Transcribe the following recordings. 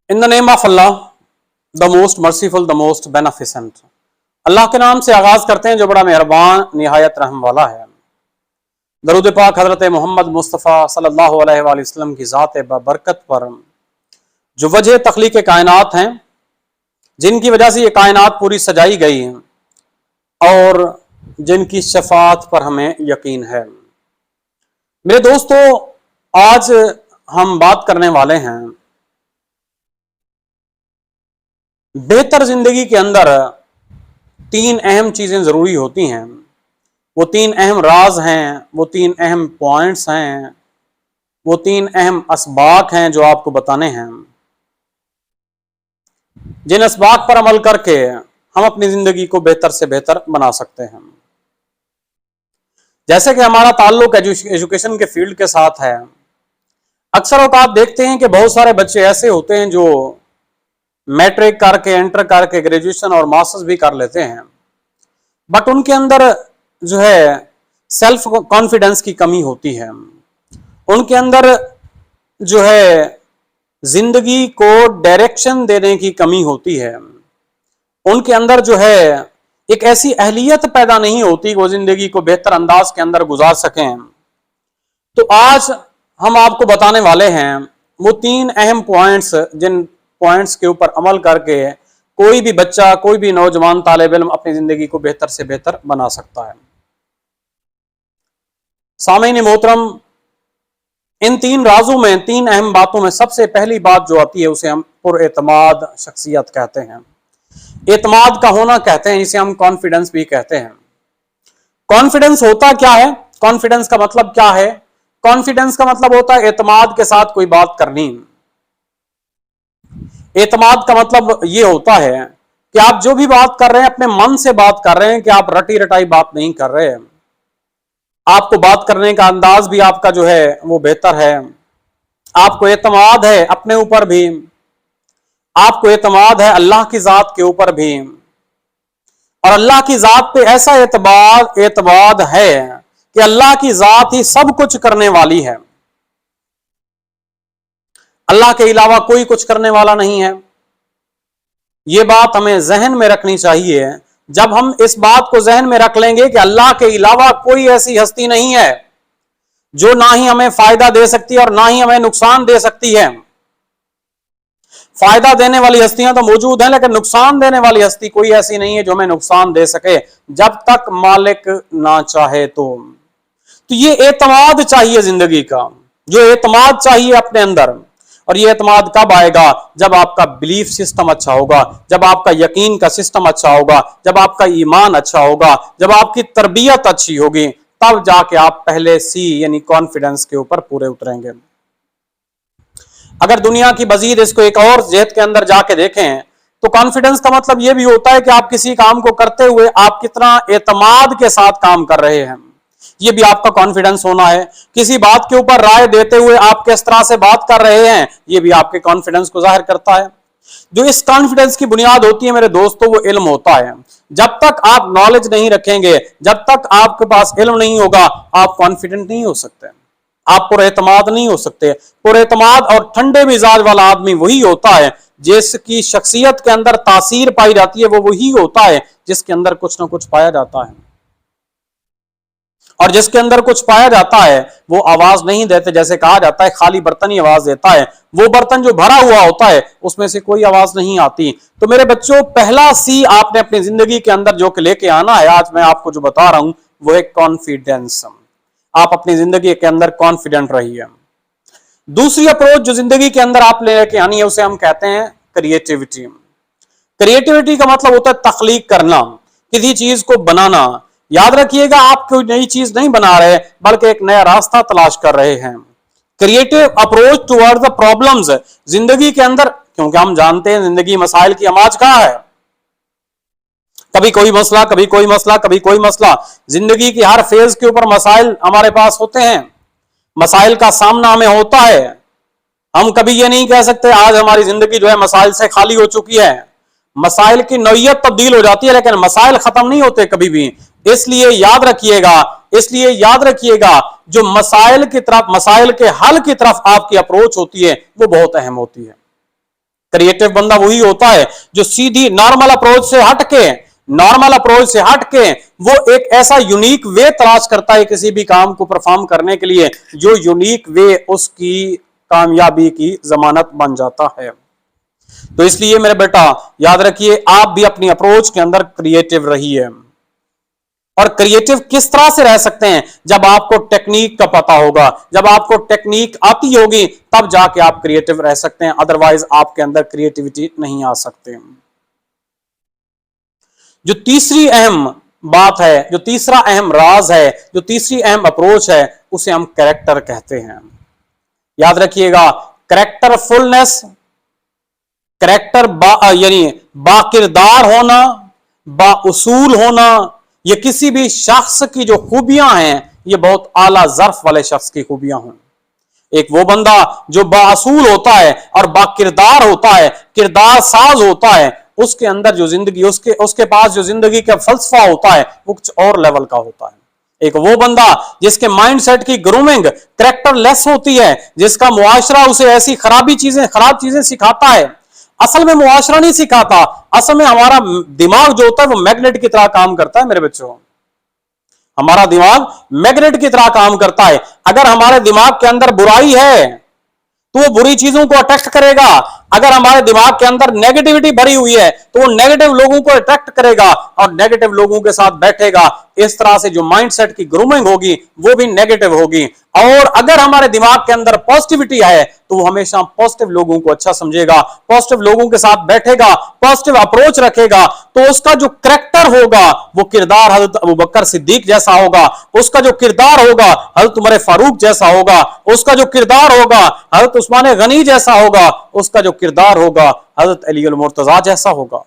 In the name of Allah, the most merciful, the most beneficent. Allah के नाम से आगाज करते हैं जो बड़ा मेहरबान निहायत रहम वाला है। दरूद पाक हजरत मोहम्मद मुस्तफ़ा सल्लल्लाहु अलैहि वसल्लम की ज़ात बरकत पर, जो वजह तख्लीक कायनात हैं, जिनकी वजह से ये कायनात पूरी सजाई गई है और जिनकी शफात पर हमें यकीन है। मेरे दोस्तों, आज हम बात करने वाले हैं बेहतर जिंदगी के अंदर तीन अहम चीजें जरूरी होती हैं। वो तीन अहम राज हैं, वो तीन अहम पॉइंट्स हैं, वो तीन अहम असबाक हैं जो आपको बताने हैं, जिन असबाक पर अमल करके हम अपनी जिंदगी को बेहतर से बेहतर बना सकते हैं। जैसे कि हमारा ताल्लुक एजुकेशन के फील्ड के साथ है, अक्सर औकात देखते हैं कि बहुत सारे बच्चे ऐसे होते हैं जो मैट्रिक करके, इंटर करके, ग्रेजुएशन और मास्टर्स भी कर लेते हैं, बट उनके अंदर जो है सेल्फ कॉन्फिडेंस की कमी होती है। उनके अंदर जो है जिंदगी को डायरेक्शन देने की कमी होती है। उनके अंदर जो है एक ऐसी अहलियत पैदा नहीं होती वो जिंदगी को बेहतर अंदाज के अंदर गुजार सकें। तो आज हम आपको बताने वाले हैं वो तीन अहम पॉइंट्स, जिन पॉइंट्स के ऊपर अमल करके कोई भी बच्चा, कोई भी नौजवान तालिब इल्म अपनी जिंदगी को बेहतर से बेहतर बना सकता है। सामीन मोहतरम, इन तीन राजों में, तीन अहम बातों में सबसे पहली बात जो आती है उसे हम पुरएतमाद शख्सियत कहते हैं, एतमाद का होना कहते हैं, जिसे हम कॉन्फिडेंस भी कहते हैं। कॉन्फिडेंस होता क्या है? कॉन्फिडेंस का मतलब क्या है? कॉन्फिडेंस का मतलब होता है एतमाद के साथ कोई बात करनी। एतमाद का मतलब ये होता है कि आप जो भी बात कर रहे हैं अपने मन से बात कर रहे हैं, कि आप रटी रटाई बात नहीं कर रहे हैं। आपको बात करने का अंदाज भी आपका जो है वो बेहतर है। आपको एतमाद है अपने ऊपर भी, आपको एतमाद है अल्लाह की जात के ऊपर भी, और अल्लाह की जात पे ऐसा एतमाद है कि अल्लाह की जात ही सब कुछ करने वाली है। अल्लाह के अलावा कोई कुछ करने वाला नहीं है। यह बात हमें जहन में रखनी चाहिए। जब हम इस बात को जहन में रख लेंगे कि अल्लाह के अलावा कोई ऐसी हस्ती नहीं है जो ना ही हमें फायदा दे सकती है और ना ही हमें नुकसान दे सकती है। फायदा देने वाली हस्तियां तो मौजूद हैं, लेकिन नुकसान देने वाली हस्ती कोई ऐसी नहीं है जो हमें नुकसान दे सके, जब तक मालिक ना चाहे। तो ये एतमाद चाहिए जिंदगी का, जो एतमाद चाहिए अपने अंदर। और ये एतमाद कब आएगा? जब आपका बिलीफ सिस्टम अच्छा होगा, जब आपका यकीन का सिस्टम अच्छा होगा, जब आपका ईमान अच्छा होगा, जब आपकी तरबियत अच्छी होगी, तब जाके आप पहले सी यानी कॉन्फिडेंस के ऊपर पूरे उतरेंगे। अगर दुनिया की मजीद इसको एक और जेहत के अंदर जाके देखें तो कॉन्फिडेंस का मतलब यह भी होता है कि आप किसी काम को करते हुए आप कितना एतमाद के साथ काम कर रहे हैं, ये भी आपका कॉन्फिडेंस होना है। किसी बात के ऊपर राय देते हुए आप किस तरह से बात कर रहे हैं, ये भी आपके कॉन्फिडेंस को जाहिर करता है। जो इस कॉन्फिडेंस की बुनियाद होती है मेरे दोस्तों, वो इल्म होता है। जब तक आप नॉलेज नहीं रखेंगे, जब तक आपके पास इल्म नहीं होगा, आप कॉन्फिडेंट नहीं हो सकते, आप पुरएतमाद नहीं हो सकते। पुरएतमाद और ठंडे मिजाज वाला आदमी वही होता है जिसकी शख्सियत के अंदर तासीर पाई जाती है, वो वही होता है जिसके अंदर कुछ ना कुछ पाया जाता है। और जिसके अंदर कुछ पाया जाता है वो आवाज नहीं देते। जैसे कहा जाता है खाली बर्तन ही आवाज देता है, वो बर्तन जो भरा हुआ होता है उसमें से कोई आवाज नहीं आती। तो मेरे बच्चों, पहला सी आपने अपनी जिंदगी के अंदर जो लेके आना है, आज मैं आपको जो बता रहा हूं वो है कॉन्फिडेंस। आप अपनी जिंदगी के अंदर कॉन्फिडेंट रहिए। दूसरी अप्रोच जो जिंदगी के अंदर आप लेके आनी है उसे हम कहते हैं क्रिएटिविटी। क्रिएटिविटी का मतलब होता है तख्लीक करना, किसी चीज को बनाना। याद रखिएगा, आप कोई नई चीज नहीं बना रहे बल्कि एक नया रास्ता तलाश कर रहे हैं। Creative approach towards the problems जिंदगी के अंदर, क्योंकि हम जानते हैं जिंदगी मसाइल की अमाज कहां है। कभी कोई मसला, कभी कोई मसला, कभी कोई मसला। जिंदगी की हर फेज के ऊपर मसाइल हमारे पास होते हैं, मसाइल का सामना हमें होता है। हम कभी ये नहीं कह सकते आज हमारी जिंदगी जो है मसाइल से खाली हो चुकी है। मसाइल की नौइयत तब्दील हो जाती है, लेकिन मसाइल खत्म नहीं होते कभी भी। इसलिए याद रखिएगा, जो मसाइल की तरफ, मसाइल के हल की तरफ आपकी अप्रोच होती है वो बहुत अहम होती है। क्रिएटिव बंदा वही होता है जो सीधी नॉर्मल अप्रोच से हटके वो एक ऐसा यूनिक वे तलाश करता है किसी भी काम को परफॉर्म करने के लिए, जो यूनिक वे उसकी कामयाबी की जमानत बन जाता है। तो इसलिए मेरे बेटा याद रखिए, आप भी अपनी अप्रोच के अंदर क्रिएटिव रहिए। और क्रिएटिव किस तरह से रह सकते हैं? जब आपको टेक्निक का पता होगा, जब आपको टेक्निक आती होगी, तब जाके आप क्रिएटिव रह सकते हैं, अदरवाइज आपके अंदर क्रिएटिविटी नहीं आ सकते। जो तीसरी अहम बात है, जो तीसरा अहम राज है, जो तीसरी अहम अप्रोच है, उसे हम कैरेक्टर कहते हैं। याद रखिएगा, कैरेक्टरफुलनेस, कैरेक्टर यानी बाकिरदार होना, बाउसूल होना, ये किसी भी शख्स की जो खूबियां हैं, ये बहुत आला ज़र्फ वाले शख्स की खूबियां हैं। एक वो बंदा जो बाअसूल होता है और बाकिरदार होता है, किरदार साज होता है, उसके अंदर जो जिंदगी, उसके पास जो जिंदगी का फलसफा होता है, वो कुछ और लेवल का होता है। एक वो बंदा जिसके माइंड सेट की ग्रूमिंग कैरेक्टर लेस होती है, जिसका मुआशरा उसे ऐसी खराब चीजें सिखाता है। असल में मुआशरा नहीं सिखाता, असल में हमारा दिमाग जो होता है वो मैग्नेट की तरह काम करता है मेरे बच्चों। हमारा दिमाग मैग्नेट की तरह काम करता है। अगर हमारे दिमाग के अंदर बुराई है तो वो बुरी चीजों को अट्रैक्ट करेगा। अगर हमारे दिमाग के अंदर नेगेटिविटी भरी हुई है तो वो नेगेटिव लोगों को अट्रैक्ट करेगा और नेगेटिव लोगों के साथ बैठेगा। इस तरह से जो माइंडसेट की ग्रूमिंग होगी वो भी नेगेटिव होगी। और अगर हमारे दिमाग के अंदर पॉजिटिविटी है तो वो हमेशा पॉजिटिव लोगों को अच्छा समझेगा, पॉजिटिव लोगों के साथ बैठेगा, पॉजिटिव अप्रोच रखेगा। तो उसका जो कैरेक्टर होगा वो किरदार हजरत अबू बकर सिद्दीक जैसा होगा, उसका जो किरदार होगा हजरत उमर फारूक जैसा होगा, उसका जो किरदार होगा हजरत उस्मान गनी जैसा होगा, उसका जो किरदार होगा हजरत अली अल मुर्तजा जैसा होगा।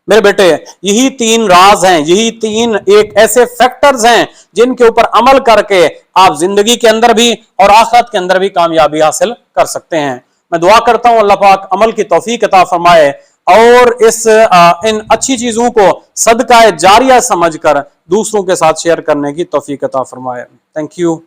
मेरे बेटे, यही तीन राज हैं, यही तीन एक ऐसे फैक्टर्स हैं जिनके ऊपर अमल करके आप जिंदगी के अंदर भी और आखिरत के अंदर भी कामयाबी हासिल कर सकते हैं। मैं दुआ करता हूं अल्लाह पाक अमल की तौफीक अता फरमाए और इन अच्छी चीजों को सदका जारिया समझकर दूसरों के साथ शेयर करने की तौफीक अता फरमाए। Thank you.